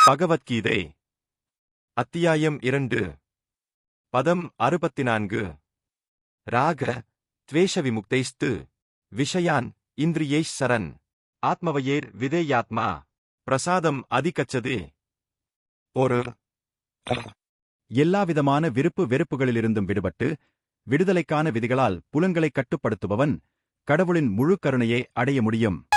பகவத்கீதை அத்தியாயம் 2 பதம் 64 ராக த்வேஷ விமுக்தைஸ்து விஷயான் இந்திரியைஷ் சரன் ஆத்மவயேர் விதேயாத்மா பிரசாதம் அதிகச்சதே. ஒரு எல்லாவிதமான விருப்பு வெறுப்புகளிலிருந்தும் விடுபட்டு விடுதலைக்கான விதிகளால் புலன்களைக் கட்டுப்படுத்துபவன் கடவுளின் முழு கருணையை அடைய முடியும்.